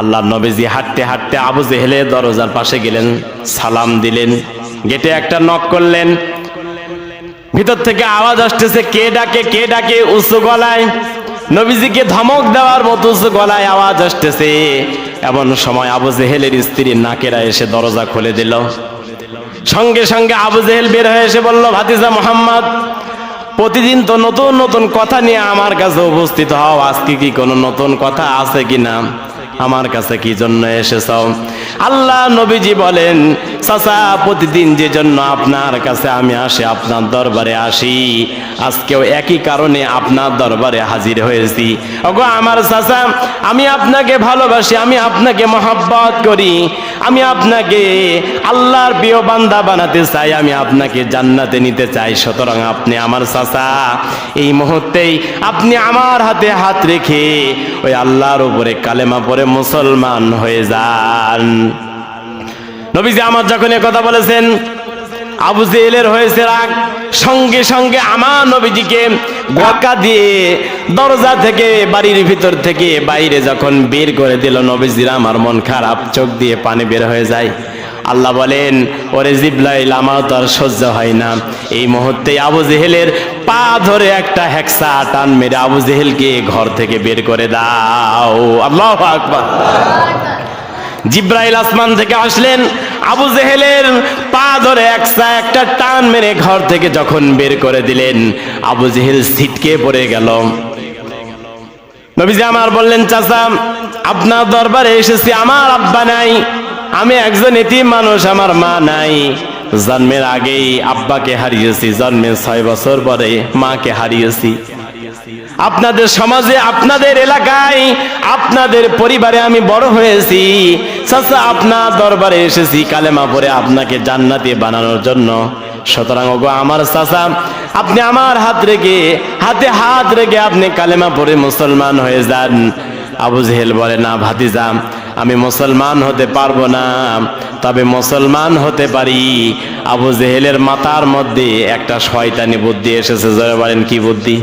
আল্লাহ নবীজি হাঁটতে হাঁটতে আবু জেহেলের দরজার পাশে গেলেন, সালাম দিলেন, গেটে একটা নক করলেন। ভিতর থেকে আওয়াজ আসতেছে, কে ডাকে, কে ডাকে, উঁচু গলায়। নবীজিকে ধমক দেওয়ার মতো উঁচু গলায় আওয়াজ আসতেছে। এমন সময় আবু জেহেলের স্ত্রী নাকেরা এসে দরজা খুলে দিল। সঙ্গে সঙ্গে আবু জেহেল বের হয়ে এসে বলল, ভাতিজা মুহাম্মদ, প্রতিদিন তো নতুন নতুন কথা নিয়ে আমার কাছে উপস্থিত হও, আজকে কি কোনো নতুন কথা আছে কিনা? আমার কাছে কি জন্য এসেছ? আল্লাহ নবীজি বলেন, চাচা, প্রতিদিন যে জন্য আপনার কাছে আমি আসি, আপনার দরবারে আসি, আজকেও একই কারণে আপনার দরবারে হাজির হয়েছি। ওগো আমার চাচা, আমি আপনাকে ভালোবাসি, আমি আপনাকে মহব্বত করি, আমি আপনাকে আল্লাহর প্রিয় বান্দা বানাতে চাই, আমি আপনাকে জান্নাতে নিতে চাই। সুতরাং আপনি আমার চাচা, এই মুহূর্তেই আপনি আমার হাতে হাত রেখে ওই আল্লাহর উপরে কালেমা পড়ে মুসলমান হয়ে যান। নবীজি আমার যখন এই কথা বলেছেন, আবু জেহেলের হয়েছে রাগ। সঙ্গে সঙ্গে আমার নবীজিকে বকা দিয়ে দরজা থেকে, বাড়ির ভিতর থেকে বাইরে যখন বের করে দিল, নবীজির আমার মন খারাপ, চোখ দিয়ে পানি বের হয়ে যায়। আল্লাহ বলেন, ওরে জিবরাইল, আমার তো আর সহ্য হয় না, এই মুহূর্তে আবু জেহেলের পা ধরে একটা হেক্সা টান মেরে আবু জেহেলকে ঘর থেকে বের করে দাও। আল্লাহু আকবার। জিবরাইল আসমান থেকে আসলেন, আবু জেহেলের পা ধরে একটা টান মেরে ঘর থেকে যখন বের করে দিলেন, আবু জেহেল ছিটকে পড়ে গেল। নবীজি আমার বললেন, চাচা, আপনার দরবারে এসেছি, আমার আব্বা নাই, আমি একজন এতিম মানুষ, আমার মা নাই। জন্মের আগেই আব্বাকে হারিয়েছি, জন্মের 6 বছর পরে মাকে হারিয়েছি। আপনাদের সমাজে, আপনাদের এলাকায়, আপনাদের পরিবারে আমি বড় হয়েছি। চাচা, আপনার দরবারে এসেছি কালেমা পড়ে আপনাকে জান্নাতি বানানোর জন্য। সুতরাং ওগো আমার চাচা, আপনি আমার হাতে হাত রেখে আপনি কালেমা পড়ে মুসলমান হয়ে যান। আবু জেহেল বলে, না ভাতিজা, আমি মুসলমান হতে পারবো না, তবে মুসলমান হতে পারি। আবু জেহেলের মাথার মধ্যে একটা শয়তানি বুদ্ধি এসেছে। জোরে বলেন কি বুদ্ধি?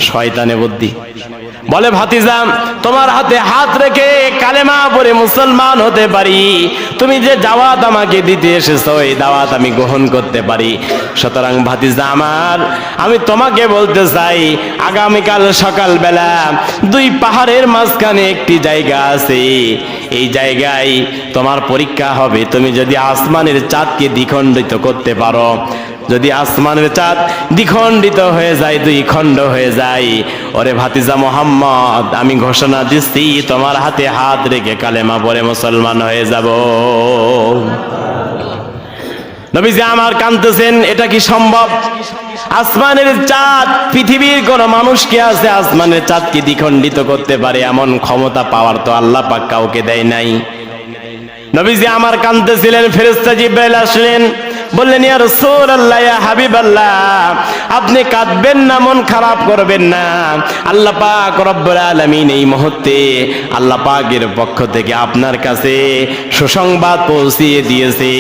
শয়তানি বুদ্ধি। বলে ভাতিজা, তোমার হাতে হাত রেখে কালেমা পড়ে মুসলমান হতে পারি। তুমি যে দাওয়াত আমাকে দিতে এসেছো এই দাওয়াত আমি গ্রহণ করতে পারি। সুতরাং ভাতিজা আমার, আমি তোমাকে বলতে চাই, আগামীকাল সকালবেলা দুই পাহাড়ের মাঝখানে একটি জায়গা আছে। এই জায়গায় তোমার পরীক্ষা হবে। তুমি যদি আসমানের চাঁদকে দ্বিখণ্ডিত করতে পারো, যদি আসমানের চাঁদ দ্বিখণ্ডিত হয়ে যায়, দুই খণ্ড হয়ে যায়, ওরে ভাতিজা মোহাম্মদ, আমি ঘোষণা দিচ্ছি তোমার হাতে হাত রেখে কালেমা পড়ে মুসলমান হয়ে যাব। নবীজি আমার কাঁদতেছেন, এটা কি সম্ভব? আসমানের চাঁদ, পৃথিবীর কোন মানুষ কি আছে আসমানের চাঁদকে দ্বিখণ্ডিত করতে পারে? এমন ক্ষমতা পাওয়ার তো আল্লাহ পাক কাউকে দেয় নাই। নবীজি আমার কাঁদতেছিলেন, ফেরেশতা জিবরাইল আসলেন, বললেন, ইয়া রাসূলুল্লাহ, ইয়া হাবিবাল্লাহ, আপনি কাঁদবেন না, মন খারাপ করবেন না। আল্লাহ পাক রব্বুল আলামিন এই মুহূর্তে আল্লাহ পাকের পক্ষ থেকে আপনার কাছে সুসংবাদ পৌঁছিয়ে দিয়েছে।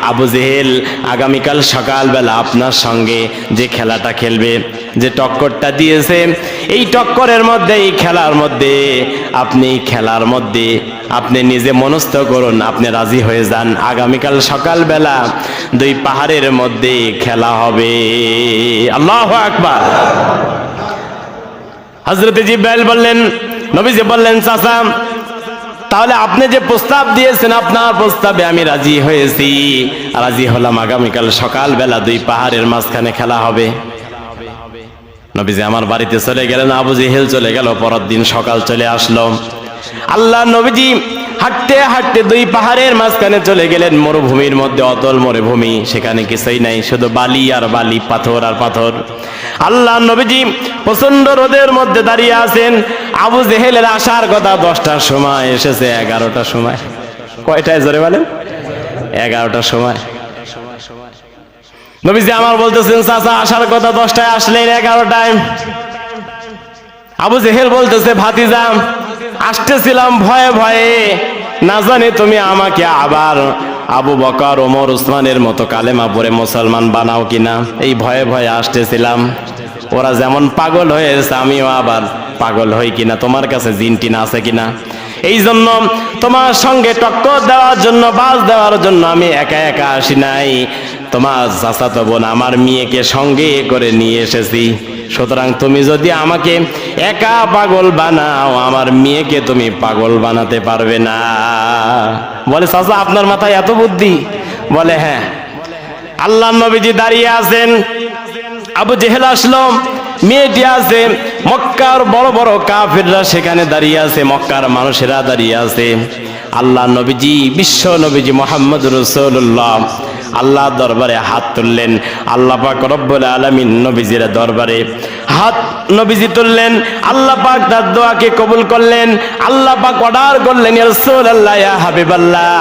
আবু জেহেল আগামীকাল সকালবেলা আপনার সঙ্গে যে খেলাটা খেলবে, যে টক্করটা দিয়েছে, এই টক্করের মধ্যে, এই খেলার মধ্যে, আপনি নিজে মনস্থ করুন, আপনি রাজি হয়ে যান, আগামীকাল সকালবেলা দুই পাহাড়ের মধ্যে খেলা হবে। আল্লাহু আকবার। হযরত জিবরাইল বললেন, নবীজি বললেন, চাচা, তাহলে আপনি যে প্রস্তাব দিয়েছেন, আপনার প্রস্তাবে আমি রাজি হয়েছি, রাজি হলাম, আগামীকাল সকালবেলা দুই পাহাড়ের মাঝখানে খেলা হবে। নবীজি আমার বাড়িতে চলে গেলেন, আবু জেহেল চলে গেল। পরের দিন সকাল চলে আসলো। আল্লাহ নবীজি হাঁটতে হাঁটতে দুই পাহাড়ের মাঝখানে চলে গেলেন, মরুভূমির মধ্যে, অতল মরুভূমি, সেখানে কিছুই নাই, শুধু বালি আর বালি, পাথর আর পাথর। আল্লাহ নবীজি প্রচন্ড রোদের মধ্যে দাঁড়িয়ে আছেন। আবু জেহেলের আসার কথা 10টার সময়, এসেছে 11টার সময়। কয়টায়? জোরে বলেন। 11টার সময়। নবীজি আমার বলতেছেন, চাচা আসার কথা 10টায়, আসলেন 11টায়। আবু জেহেল বলতেছে, ভাতিজা, আসতেছিলাম ভয়ে ভয়ে, না জানি তুমি আমাকে আবার আবু বকর, ওমর, উসমানের মতো কালেমা পড়ে মুসলমান বানাও কিনা, এই ভয়ে ভয়ে আসতেছিলাম। ওরা যেমন পাগল হয়েছে, আমিও আবার পাগল হই কিনা, তোমার কাছে জিনটিন আছে কিনা, এই জন্য তোমার সঙ্গে টক্কর দেওয়ার জন্য, বাজ দেওয়ার জন্য আমি একা একা আসি নাই। তোমার চাচাতো বোন আমার মেয়েকে সঙ্গে করে নিয়ে এসেছি। সুতরাং তুমি যদি আমাকে একা পাগল বানাও, আমার মেয়েকে তুমি পাগল বানাতে পারবে না। বলে, চাচা আপনার মাথায় এত বুদ্ধি? বলে, হ্যাঁ। আল্লাহ নবীজি দাঁড়িয়ে আছেন, আবু জেহেল আসলো, মেয়েটি আছে, মক্কার বড় বড় কাফিররা সেখানে দাঁড়িয়ে আছে, মক্কার মানুষেরা দাঁড়িয়ে আছে। আল্লাহ নবীজি, বিশ্ব নবীজি মুহাম্মদ রাসূলুল্লাহ আল্লাহ দরবারে হাত তুললেন। আল্লাহ পাক রব্বুল আলামিন নবীজির দরবারে হাত নবীজি তুললেন। আল্লাহ পাক তার দোয়াকে কবুল করলেন। আল্লাহ পাক অর্ডার করলেন, ইয়া রাসূলুল্লাহ, ইয়া হাবিবাল্লাহ,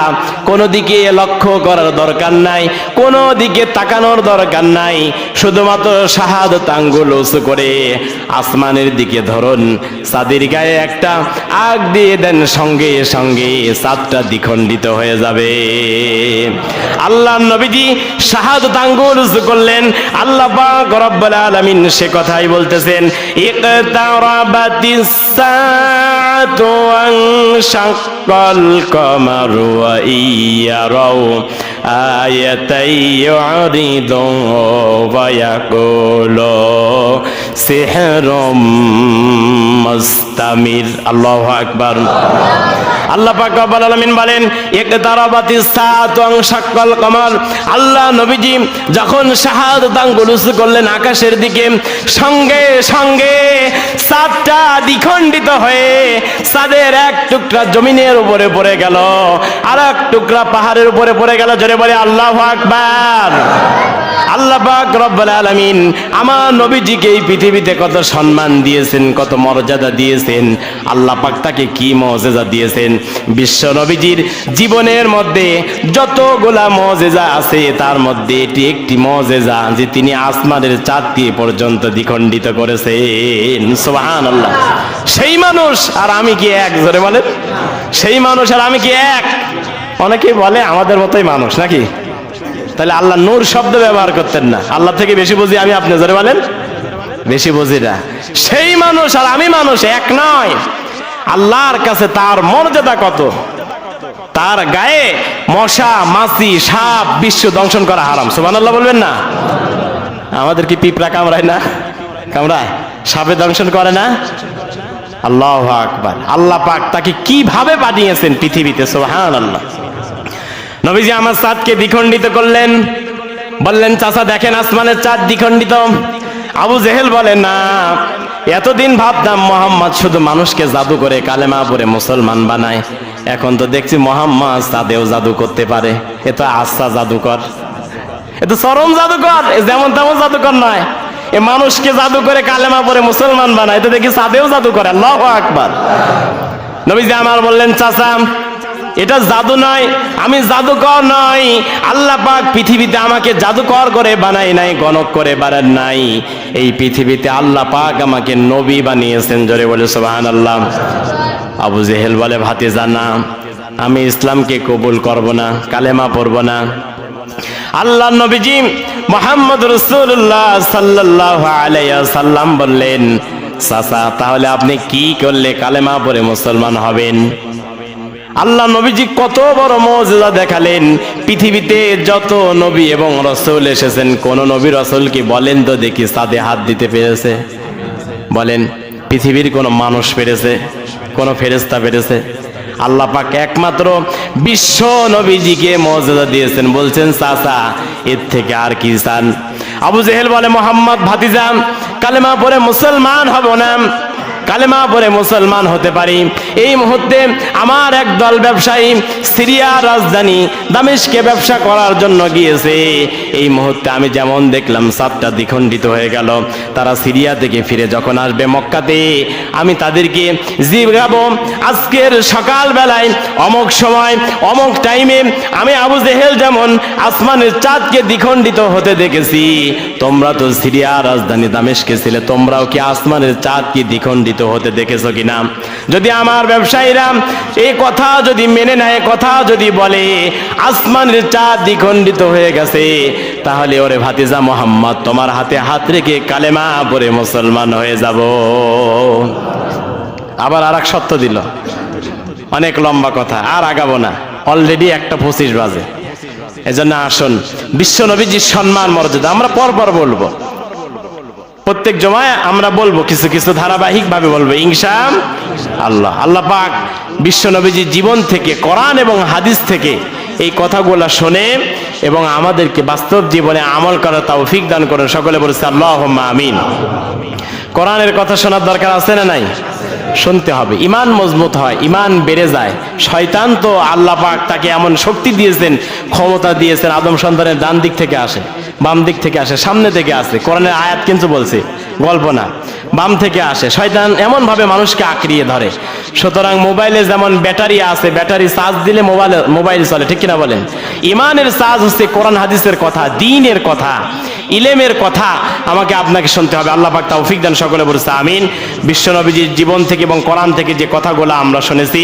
কোন দিকে লক্ষ্য করার দরকার নাই, কোন দিকে তাকানোর দরকার নাই, শুধুমাত্র শাহাদাত আঙ্গুল উঁচু করে আসমানের দিকে ধরুন, চাঁদের গায়ে একটা আগ দিয়ে দেন, সঙ্গে সঙ্গে চাঁদটা দ্বিখণ্ডিত হয়ে যাবে। আল্লাহ নবীজি শাহাদাত আঙ্গুল উঁচু করলেন। আল্লাহ পাক রব্বুল আলামিন সে কথাই বলতেছেন, ইকতারাবাতিস সাআতু ওয়ানশাক্কাল কমারু ওয়া ইয়ারাউ আয়াতাই ইউরিদু ওয়া ইয়াকুলু সিহরুম মুস্তামির। আল্লাহু আকবার। আল্লাহ পাক রব্বুল আলামিন বলেন, ইকতারাবাতিস সাআতু ওয়ানশাক্কাল কমার। আল্লাহ নবীজি যখন শাহাদাত আঙ্গুল উঁচু করলেন আকাশের দিকে, সঙ্গে সঙ্গে চাঁদটা দ্বিখণ্ডিত হয়ে চাঁদের এক টুকরা জমিনের উপরে পড়ে গেল, আর এক টুকরা পাহাড়ের উপরে পড়ে গেল। জোরে বলে আল্লাহু আকবার। আল্লাহ পাক রব্বুল আলামিন আমার নবীজিকে এই পৃথিবীতে কত সম্মান দিয়েছেন, কত মর্যাদা দিয়েছেন। আল্লাহ পাক তাকে কি মুজিজা দিয়েছেন। বিশ্ব নবীজির জীবনের মধ্যে যতগুলা মুজিজা আছে, তার মধ্যে এটি একটি মুজিজা যে তিনি আসমানের চাঁদকে পর্যন্ত দ্বিখণ্ডিত করেছেন। সুবহানাল্লাহ। সেই মানুষ আর আমি কি এক? জোরে বলেন, সেই মানুষ আর আমি কি এক? অনেকেই বলে আমাদের মতোই মানুষ নাকি, তাহলে আল্লাহ নূর শব্দ ব্যবহার করতেন না। আল্লাহ থেকে বেশি বুঝি আমি, আপনি জোরে বলেন, বেশি বুঝি না। সেই মানুষ আর আমি মানুষ এক নয়। আল্লাহর কাছে তার মর্যাদা কত, তার গায়ে মশা মাছি সাপ বিশ্ব দংশন করা হারাম। সুবহানাল্লাহ বলবেন না? আমাদের কি পিঁপড়া কামড়ায় না? কামড়ায়? সাপে দংশন করে না? আল্লাহু আকবার। আল্লাহ পাক তাকে কিভাবে পাঠিয়েছেন পৃথিবীতে, সুবহানাল্লাহ। নবীজি আমার চাঁদকে দ্বিখণ্ডিত করলেন, বললেন চাচা দেখেন আসমানের চাঁদ দ্বিখণ্ডিত। আবু জেহেল বলে না, এতদিন ভাবতাম মোহাম্মদ শুধু মানুষকে জাদু করে কালেমা পড়ে মুসলমান বানায়, এখন তো দেখছি মোহাম্মদ চাঁদেও জাদু করতে পারে। এ তো আচ্ছা জাদুকর, এ তো চরম জাদুকর, এ যেমন তেমন জাদুকর নয়। এ মানুষকে জাদু করে কালেমা পড়ে মুসলমান বানায়, তো দেখি চাঁদেও জাদু করে। আল্লাহু আকবার। নবীজি আমার বললেন চাচা এটা জাদু নয়, আমি জাদুকর নই। আল্লাহ পাক পৃথিবীতে আমাকে জাদুকর করে বানাই নাই, গণক করে বানান নাই। এই পৃথিবীতে আল্লাহ পাক আমাকে নবী বানিয়েছেন। জোরে বলে সুবহানাল্লাহ। আবু জেহেল বলে ভাতিজা না, আমি ইসলামকে কবুল করব না, কালেমা পড়ব না। আল্লাহ নবীজি মুহাম্মদ রাসূলুল্লাহ সাল্লাল্লাহু আলাইহি ওয়াসাল্লাম বললেন চাচা তাহলে আপনি কি করলে কালেমা পড়ে মুসলমান হবেন? আল্লাহ নবীজি কত বড় মুজিজা দেখালেন। পৃথিবীতে যত নবী এবং রাসূল এসেছেন, কোন নবী রাসূল কি বলেন তো দেখি চাঁদে হাত দিতে পেরেছে? বলেন পৃথিবীর কোন মানুষ পেরেছে? কোন ফেরেশতা পেরেছে? আল্লাহ পাক একমাত্র বিশ্ব নবীজিকে মুজিজা দিয়েছেন। বলছেন চাচা এর থেকে আর কি চান? আবু জেহেল বলে মোহাম্মদ ভাতিজা কালেমা পড়ে মুসলমান হব না, কালেমা পড়ে মুসলমান হতে পারি। এই মুহূর্তে আমার এক দল ব্যবসায়ী সিরিয়ার রাজধানী দামেস্কে ব্যবসা করার জন্য গিয়েছে। এই মুহূর্তে আমি যেমন দেখলাম চাঁদটা দ্বিখণ্ডিত হয়ে গেল, তারা সিরিয়া থেকে ফিরে যখন আসবে মক্কাতে, আমি তাদেরকে জিজ্ঞাসাবো আজকের সকাল বেলায় অমুক সময় অমুক টাইমে আমি আবু জেহেল যেমন আসমানের চাঁদকে দ্বিখণ্ডিত হতে দেখেছি, তোমরা তো সিরিয়ার রাজধানী দামেস্কে ছিলে, তোমরাও কি আসমানের চাঁদ কি দ্বিখণ্ডিত হতে দেখেছো কিনা? যদি আমার ব্যবসায়ীরা এই কথা যদি মেনে নেয়, কথা যদি বলে আসমানের চাঁদ দ্বিখণ্ডিত হয়ে গেছে, তাহলে ওরে ভাতিজা মোহাম্মদ তোমার হাতে হাত রেখে কালেমা পড়ে মুসলমান হয়ে যাব। আবার আর এক সত্য দিল, অনেক লম্বা কথা, আর আগাবো না, অলরেডি 1:25 বাজে। এজন্য আসুন বিশ্ব নবীজির সম্মান মর্যাদা আমরা পরপর বলবো, প্রত্যেক জমায় আমরা বলবো, কিছু কিছু ধারাবাহিক ভাবে বলবো ইনশাআল্লাহ। আল্লাহ পাক বিশ্ব নবীজির জীবন থেকে, কোরআন এবং হাদিস থেকে এই কথাগুলো শুনে এবং আমাদেরকে বাস্তব জীবনে আমল করার তৌফিক দান করেন। সকলে বলেছে আল্লাহুম্মা আমিন। কোরআনের কথা শোনার দরকার আছে না নাই? শুনতে হবে, ইমান মজবুত হয়, ইমান বেড়ে যায়। শয়তান তো আল্লাহ পাক তাকে এমন শক্তি দিয়েছেন, ক্ষমতা দিয়েছেন, আদম সন্তানের ডান দিক থেকে আসে, বাম দিক থেকে আসে, সামনে থেকে আসে। কোরআনের আয়াত কিন্তু বলছে, গল্প না, বাম থেকে আসে। শয়তান এমন ভাবে মানুষকে আঁকড়িয়ে ধরে। সুতরাং মোবাইলে যেমন ব্যাটারি আছে, ব্যাটারি চার্জ দিলে মোবাইল চলে, ঠিক কিনা বলেন? ইমানের চার্জ হচ্ছে কোরআন হাদিসের কথা, দ্বীনের কথা, ইলমের কথা আমাকে আপনাকে শুনতে হবে। আল্লাহ পাক তৌফিক দান। সকলে বলেছে আমিন। বিশ্ব নবীজির জীবন থেকে এবং কোরআন থেকে যে কথাগুলো আমরা শুনেছি,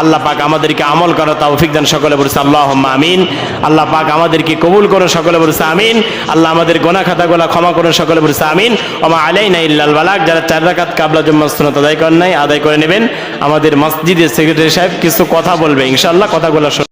আল্লাহ পাক আমাদেরকে আমল করার তৌফিক দান। সকলে বলেছে আল্লাহুম্মা আমিন। আল্লাহ পাক আমাদেরকে কবুল করুন। সকলে বলেছে আমিন। আল্লাহ আমাদের গুনাহ খাতাগুলো ক্ষমা করুন। সকলে বলেছে আমিন। ওমা আলাইনা ইল্লাল বালাগ। যারা 4 রাকাত কাবলা জুম্মা সুন্নাত আদায় করেন নাই, আদায় করে নেবেন। আমাদের মসজিদের সেক্রেটারি সাহেব কিছু কথা বলবে ইনশাআল্লাহ, কথাগুলো